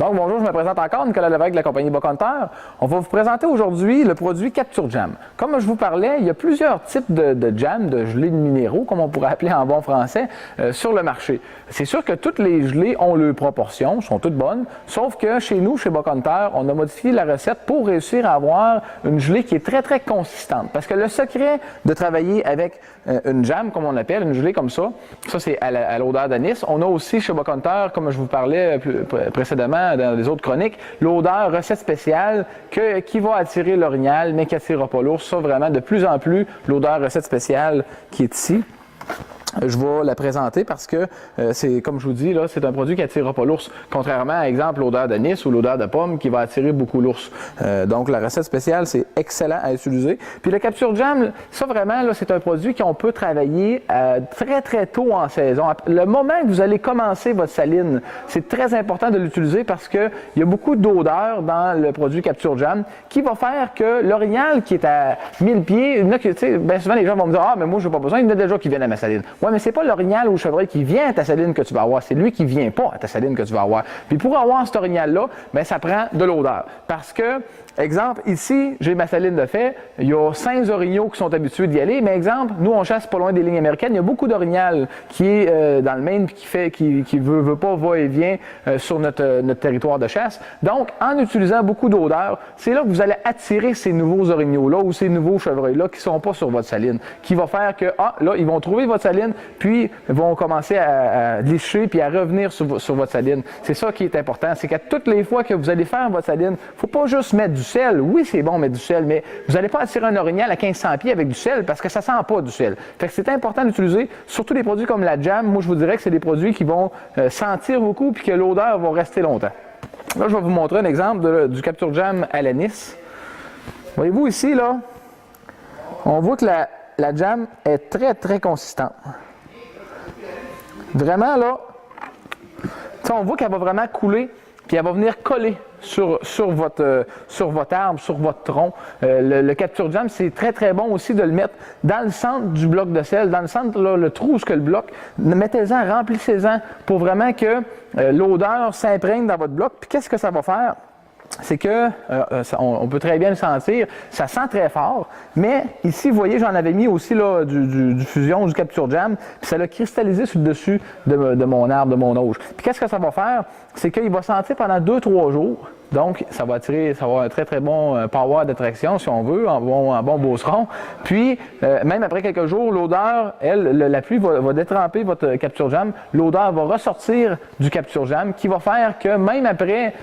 Donc bonjour, je me présente encore, Nicolas Lévesque de la compagnie Bas-Conteur. On va vous présenter aujourd'hui le produit Capture Jam. Comme je vous parlais, il y a plusieurs types de jam, de gelées de minéraux, comme on pourrait appeler en bon français, sur le marché. C'est sûr que toutes les gelées ont leurs proportions, sont toutes bonnes, sauf que chez nous, chez Bas-Conteur, on a modifié la recette pour réussir à avoir une gelée qui est très consistante. Parce que le secret de travailler avec une jam, comme on appelle, une gelée comme ça c'est à l'odeur d'anis. On a aussi chez Bas-Conteur, comme je vous parlais précédemment dans les autres chroniques, l'odeur recette spéciale qui va attirer l'orignal, mais qui n'attirera pas l'ours. Ça, vraiment, de plus en plus, l'odeur recette spéciale qui est ici. Je vais la présenter parce que c'est, comme je vous dis, là, c'est un produit qui n'attirera pas l'ours. Contrairement à, exemple, l'odeur d'anis ou l'odeur de pomme qui va attirer beaucoup l'ours. Donc, la recette spéciale, c'est excellent à utiliser. Puis, le Capture Jam, ça vraiment, là, c'est un produit qu'on peut travailler très tôt en saison. Le moment que vous allez commencer votre saline, c'est très important de l'utiliser parce qu'il y a beaucoup d'odeur dans le produit Capture Jam qui va faire que l'orignal qui est à 1000 pieds, il y en a que, tu sais, bien souvent, les gens vont me dire « Ah, mais moi, je n'ai pas besoin, il y en a déjà qui viennent à ma saline. » Oui, mais c'est pas l'orignal ou le chevreuil qui vient à ta saline que tu vas avoir, c'est lui qui vient pas à ta saline que tu vas avoir. Puis pour avoir cet orignal-là, bien, ça prend de l'odeur. Parce que, exemple, ici, j'ai ma saline de fait, il y a 5 orignaux qui sont habitués d'y aller, mais exemple, nous, on chasse pas loin des lignes américaines, il y a beaucoup d'orignal qui est dans le Maine qui veut pas va-et-vient sur notre territoire de chasse. Donc, en utilisant beaucoup d'odeur, c'est là que vous allez attirer ces nouveaux orignaux-là ou ces nouveaux chevreuils-là qui sont pas sur votre saline, qui va faire que, là, ils vont trouver votre saline, puis vont commencer à licher puis à revenir sur votre saline. C'est ça qui est important, c'est qu'à toutes les fois que vous allez faire votre saline, il ne faut pas juste mettre du sel. Oui, c'est bon mettre du sel, mais vous n'allez pas attirer un orignal à 1500 pieds avec du sel parce que ça ne sent pas du sel. Fait que c'est important d'utiliser, surtout des produits comme la jam. Moi, je vous dirais que c'est des produits qui vont sentir beaucoup puis que l'odeur va rester longtemps. Là, je vais vous montrer un exemple du Capture Jam à l'anis. Voyez-vous ici, là, on voit que la jam est très consistante. Vraiment, là, on voit qu'elle va vraiment couler, puis elle va venir coller sur votre arbre, sur votre tronc. Le Capture Jam, c'est très bon aussi de le mettre dans le centre du bloc de sel, dans le centre, là, le trou où ce que le bloc. Mettez-en, remplissez-en pour vraiment que l'odeur s'imprègne dans votre bloc. Puis qu'est-ce que ça va faire? C'est que, on peut très bien le sentir, ça sent très fort, mais ici, vous voyez, j'en avais mis aussi là, du fusion, du Capture Jam, puis ça l'a cristallisé sur le dessus de mon arbre, de mon auge. Puis qu'est-ce que ça va faire? C'est qu'il va sentir pendant 2-3 jours, donc ça va avoir un très bon power d'attraction, si on veut, en bon beauceron. Puis, même après quelques jours, l'odeur, la pluie va détremper votre Capture Jam, l'odeur va ressortir du Capture Jam, qui va faire que même après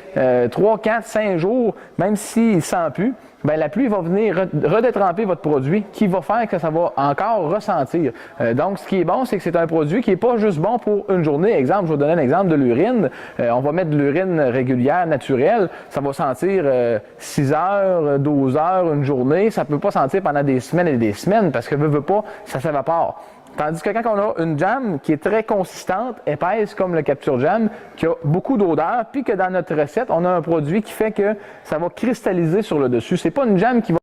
3, 4, 5 jours, même s'il ne sent plus, bien, la pluie va venir redétremper votre produit qui va faire que ça va encore ressentir. Donc, ce qui est bon, c'est que c'est un produit qui n'est pas juste bon pour une journée. Exemple, je vais vous donner un exemple de l'urine. On va mettre de l'urine régulière, naturelle. Ça va sentir 6 heures, 12 heures, une journée. Ça ne peut pas sentir pendant des semaines et des semaines parce que veut pas, ça s'évapore. Tandis que quand on a une jam qui est très consistante, épaisse comme le Capture Jam, qui a beaucoup d'odeur, puis que dans notre recette, on a un produit qui fait que ça va cristalliser sur le dessus. C'est pas une jam qui va